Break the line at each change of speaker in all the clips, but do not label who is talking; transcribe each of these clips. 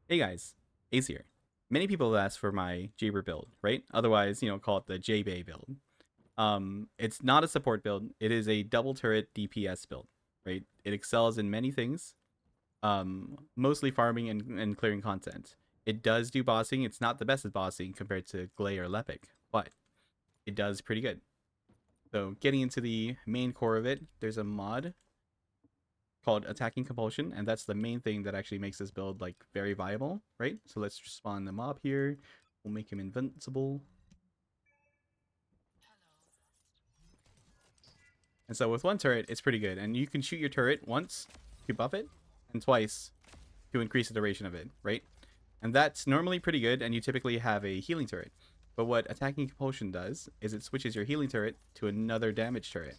Hey guys, Ace here. Many people have asked for my Jayber build, right? Otherwise, call it the JayBae build. It's not a support build. It is a double turret DPS build, right? It excels in many things, mostly farming and clearing content. It does do bossing. It's not the best at bossing compared to Glay or Lepic, but it does pretty good. So getting into the main core of it, there's a mod called attacking compulsion, and that's the main thing that actually makes this build like very viable, right? So let's spawn the mob here. We'll make him invincible. And so with one turret, it's pretty good, and you can shoot your turret once to buff it, and twice to increase the duration of it, right? And that's normally pretty good, and you typically have a healing turret. But what attacking compulsion does is it switches your healing turret to another damage turret,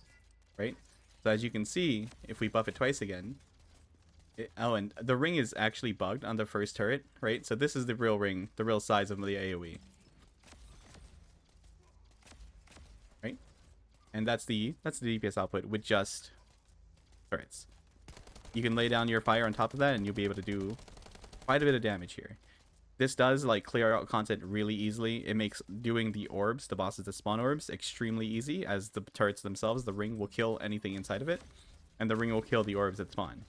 right? So as you can see, if we buff it twice again, and the ring is actually bugged on the first turret, right? So this is the real ring, the real size of the AoE, right? And that's the DPS output with just turrets. You can lay down your fire on top of that, and you'll be able to do quite a bit of damage here. This does like clear out content really easily. It makes doing the orbs, the bosses that spawn orbs, extremely easy, as the turrets themselves, the ring will kill anything inside of it, and the ring will kill the orbs that spawn.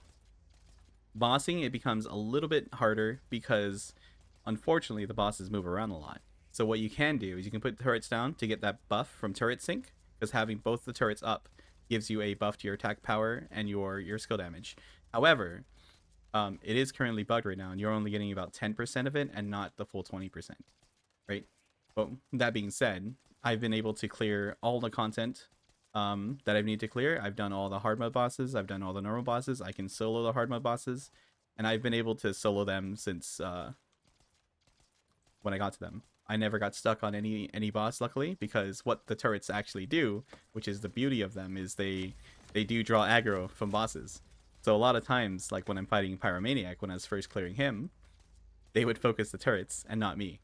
Bossing, it becomes a little bit harder because unfortunately the bosses move around a lot. So what you can do is you can put turrets down to get that buff from turret sync, because having both the turrets up gives you a buff to your attack power and your skill damage. However, it is currently bugged right now, and you're only getting about 10% of it and not the full 20%, right? But that being said, I've been able to clear all the content that I need to clear. I've done all the hard mode bosses. I've done all the normal bosses. I can solo the hard mode bosses, and I've been able to solo them since when I got to them. I never got stuck on any boss, luckily, because what the turrets actually do, which is the beauty of them, is they do draw aggro from bosses. So a lot of times, like when I'm fighting Pyromaniac, when I was first clearing him, they would focus the turrets and not me.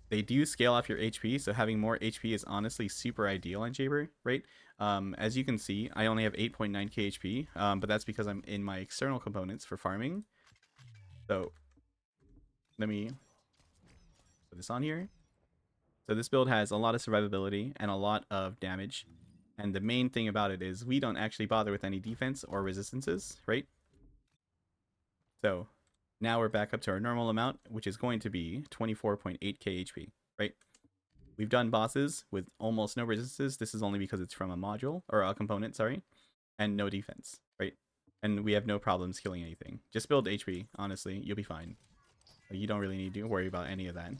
They do scale off your HP, so having more HP is honestly super ideal on Jayber, right? As you can see, I only have 8.9k HP, but that's because I'm in my external components for farming. So let me put this on here. So this build has a lot of survivability and a lot of damage. And the main thing about it is we don't actually bother with any defense or resistances, right? So now we're back up to our normal amount, which is going to be 24.8k HP, right? We've done bosses with almost no resistances. This is only because it's from a module, or a component, sorry, and no defense, right? And we have no problems killing anything. Just build HP, honestly, you'll be fine. You don't really need to worry about any of that.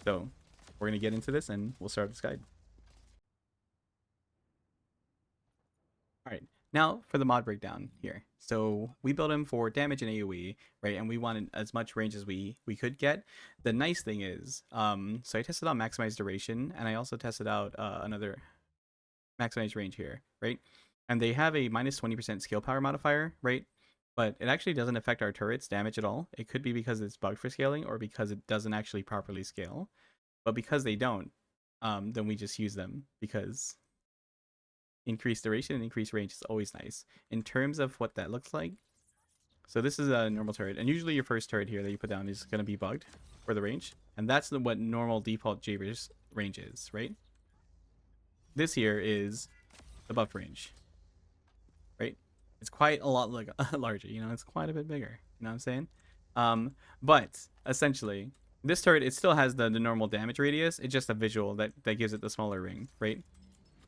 So we're going to get into this, and we'll start this guide. All right, now for the mod breakdown here. So we built him for damage and AoE, right? And we wanted as much range as we could get. The nice thing is, so I tested out maximized duration, and I also tested out another maximized range here, right? And they have a minus 20% skill power modifier, right? But it actually doesn't affect our turret's damage at all. It could be because it's bugged for scaling, or because it doesn't actually properly scale. But because they don't, then we just use them, because increased duration and increased range is always nice. In terms of what that looks like, so this is a normal turret, and usually your first turret here that you put down is going to be bugged for the range, and that's what normal default Jayber's range is, right? This here is the buffed range, right? It's quite a lot like larger, it's quite a bit bigger, you know what I'm saying? But essentially, this turret, it still has the normal damage radius. It's just a visual that gives it the smaller ring, right?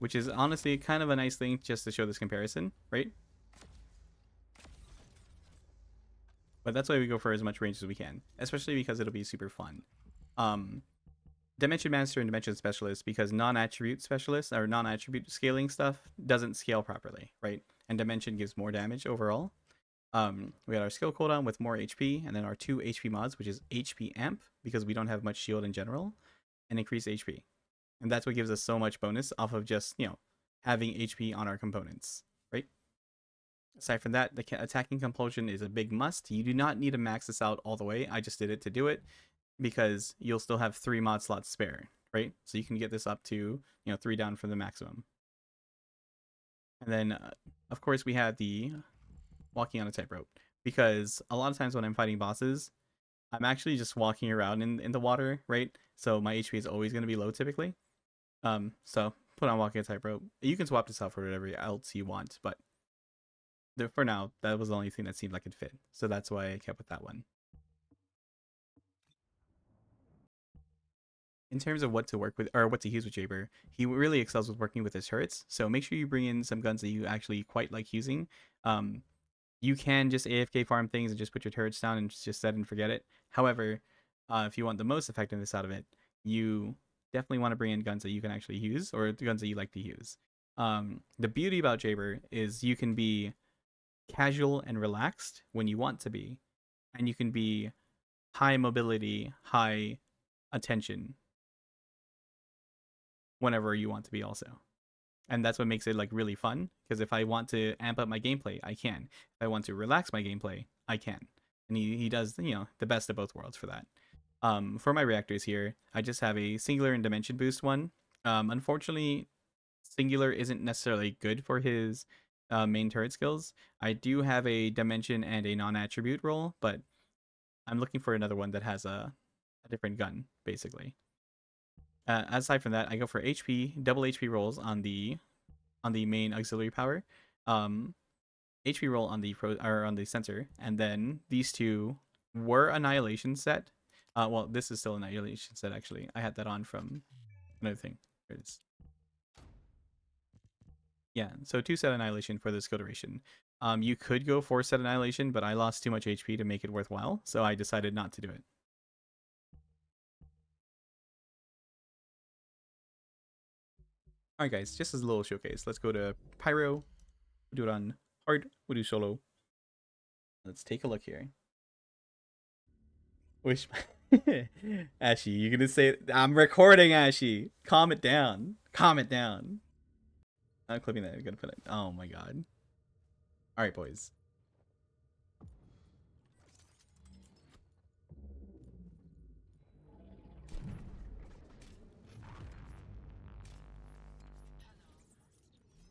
Which is honestly kind of a nice thing just to show this comparison, right? But that's why we go for as much range as we can, especially because it'll be super fun. Um, Dimension Master and Dimension Specialist, because non-attribute specialists or non-attribute scaling stuff doesn't scale properly, right? And Dimension gives more damage overall. We got our skill cooldown with more HP, and then our 2 HP mods, which is HP Amp, because we don't have much shield in general, and increase HP. And that's what gives us so much bonus off of just, having HP on our components, right? Aside from that, the attacking compulsion is a big must. You do not need to max this out all the way. I just did it to do it, because you'll still have 3 mod slots spare, right? So you can get this up to, 3 down from the maximum. And then, of course, we have the walking on a tightrope. because a lot of times when I'm fighting bosses, I'm actually just walking around in the water, right? So my HP is always going to be low typically. So put on walking a tightrope. You can swap this out for whatever else you want, but for now, that was the only thing that seemed like it fit. So that's why I kept with that one. In terms of what to work with or what to use with Jayber, he really excels with working with his turrets. So make sure you bring in some guns that you actually quite like using. Um, you can just AFK farm things and just put your turrets down and just set and forget it. However, if you want the most effectiveness out of it, you definitely want to bring in guns that you can actually use or the guns that you like to use. The beauty about Jayber is you can be casual and relaxed when you want to be, and you can be high mobility, high attention whenever you want to be also. And that's what makes it like really fun, because if I want to amp up my gameplay, I can. If I want to relax my gameplay, I can. And he does, you know, the best of both worlds for that. For my reactors here, I just have a singular and dimension boost one. Unfortunately, singular isn't necessarily good for his main turret skills. I do have a dimension and a non-attribute roll, but I'm looking for another one that has a different gun, basically. Aside from that, I go for HP, double HP rolls on the main auxiliary power, um, HP roll on the or on the sensor, and then these two were annihilation set. Well, this is still annihilation set actually. I had that on from another thing. There it is. Yeah, so 2 set annihilation for the skill duration. You could go 4 set annihilation, but I lost too much HP to make it worthwhile, so I decided not to do it. Alright guys, just as a little showcase, let's go to Pyro, we'll do it on hard, we'll do solo. Let's take a look here. Wish Ashy, you're gonna say I'm recording, Ashy. Calm it down. Calm it down. I'm clipping that, I'm gonna put it. Oh my god. Alright, boys.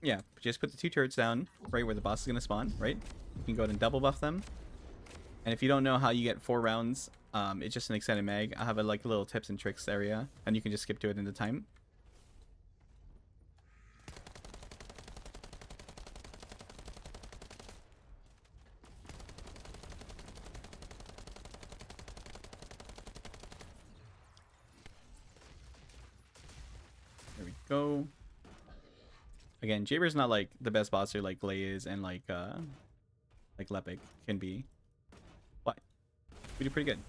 Yeah, just put the 2 turrets down right where the boss is gonna spawn, right? You can go ahead and double buff them. And if you don't know how you get 4 rounds, it's just an extended mag. I have a like little tips and tricks area, and you can just skip to it in the time. There we go. Again, Jayber's not like the best bosser like Glay is and like Lepic can be. But we do pretty good.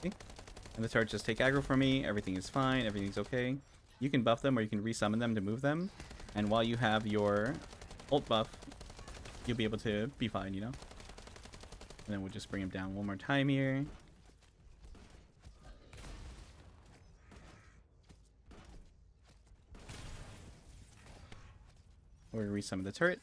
Okay. And the turrets just take aggro from me. Everything is fine. Everything's okay. You can buff them or you can resummon them to move them. And while you have your ult buff, you'll be able to be fine, you know? And then we'll just bring him down one more time here. Or resummon the turret.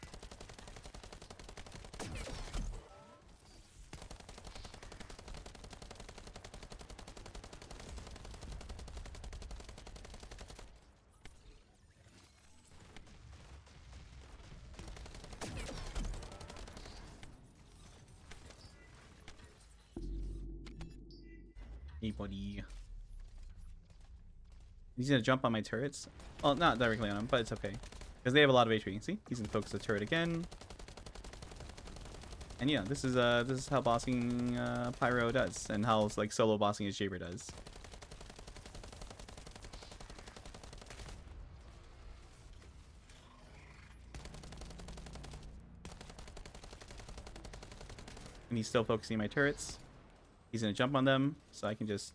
Hey, buddy. He's gonna jump on my turrets. Well, not directly on them, but it's okay. Because they have a lot of HP. See? He's gonna focus the turret again. And yeah, this is how bossing Pyro does, and how like solo bossing his Jayber does. And he's still focusing my turrets. He's gonna jump on them, so I can just,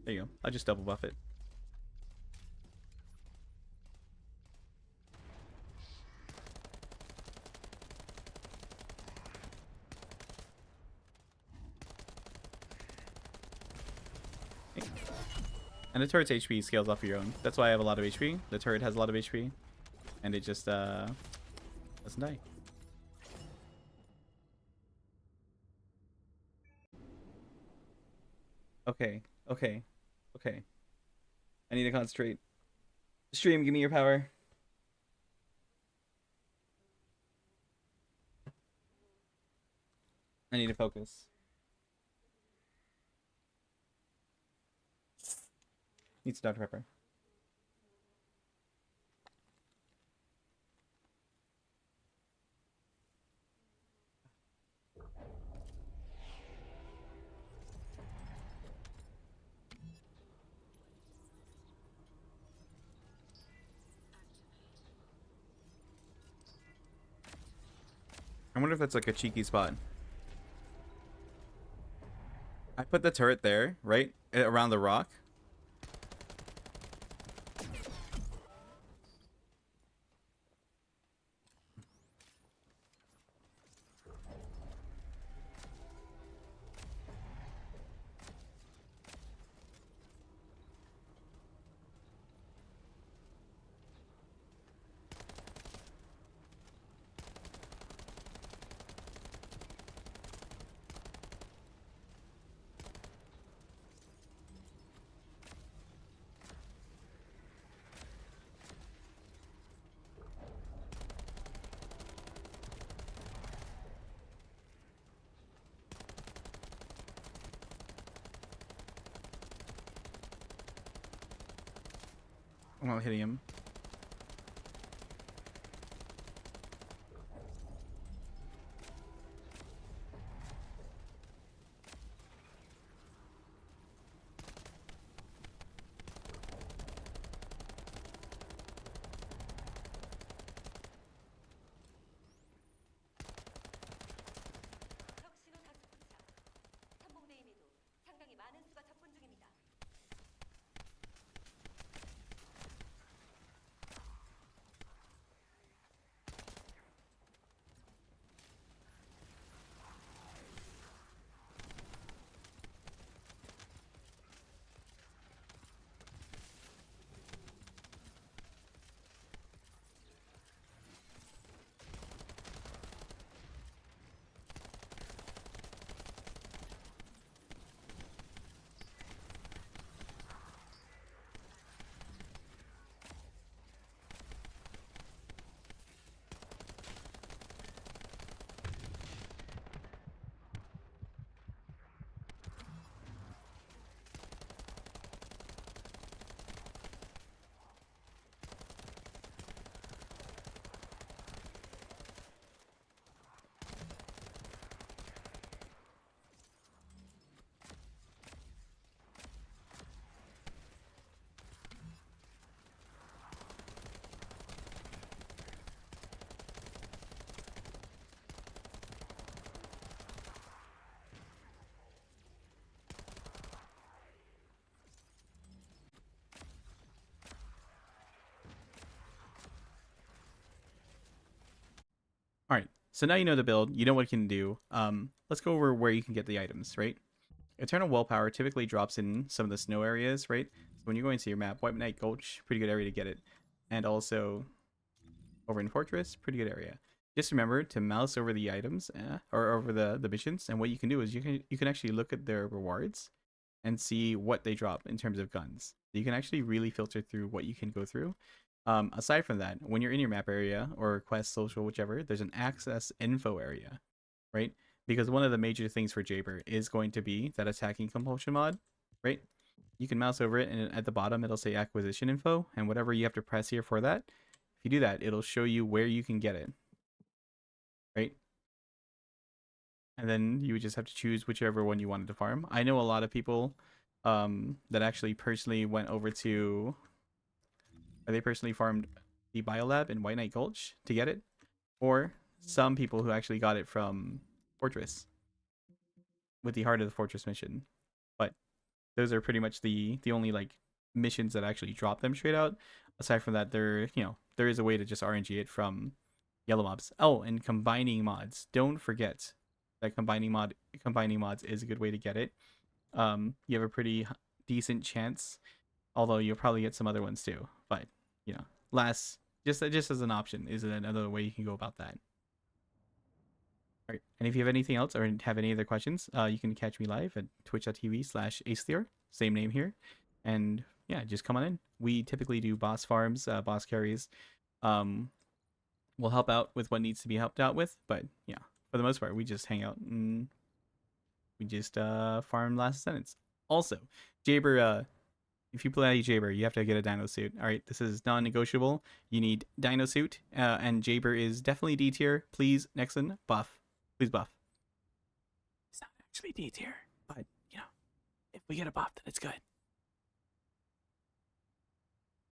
there you go. I'll just double buff it. And the turret's HP scales off your own. That's why I have a lot of HP. The turret has a lot of HP. And it just doesn't die. Okay. Okay. Okay. I need to concentrate. Stream, give me your power. I need to focus. Needs Dr. Pepper. I wonder if that's like a cheeky spot. I put the turret there, right? Around the rock. I'm not hitting him. All right. So now you know the build. You know what you can do. Let's go over where you can get the items, right? Eternal Willpower typically drops in some of the snow areas, right? So when you're going to your map, White Knight Gulch, pretty good area to get it. And also over in Fortress, pretty good area. Just remember to mouse over the items or over the missions, and what you can do is you can actually look at their rewards and see what they drop in terms of guns. You can actually really filter through what you can go through. Aside from that, when you're in your map area or quest, social, whichever, there's an access info area, right? Because one of the major things for Jayber is going to be that attacking compulsion mod, right? You can mouse over it, and at the bottom it'll say acquisition info, and whatever you have to press here for that, if you do that, it'll show you where you can get it, right? And then you would just have to choose whichever one you wanted to farm. I know a lot of people that actually personally went over to, or they personally farmed the Biolab in White Knight Gulch to get it, or some people who actually got it from Fortress with the Heart of the Fortress mission. But those are pretty much the only like missions that actually drop them straight out. Aside from that, there is a way to just RNG it from yellow mobs. Oh, and combining mods. Don't forget that combining mods is a good way to get it. You have a pretty decent chance. Although you'll probably get some other ones too. But last just as an option is another way you can go about that. All right. And if you have anything else or have any other questions, you can catch me live at twitch.tv/acetheor. Same name here. And yeah, just come on in. We typically do boss farms, boss carries. We'll help out with what needs to be helped out with. But yeah, for the most part, we just hang out and we just farm last sentence. Also, Jayber, if you play Jayber, you have to get a Dino suit. All right, this is non-negotiable. You need Dino suit, and Jayber is definitely D tier. Please, Nexon, buff. Please buff. It's not actually D tier, but if we get a buff, then it's good.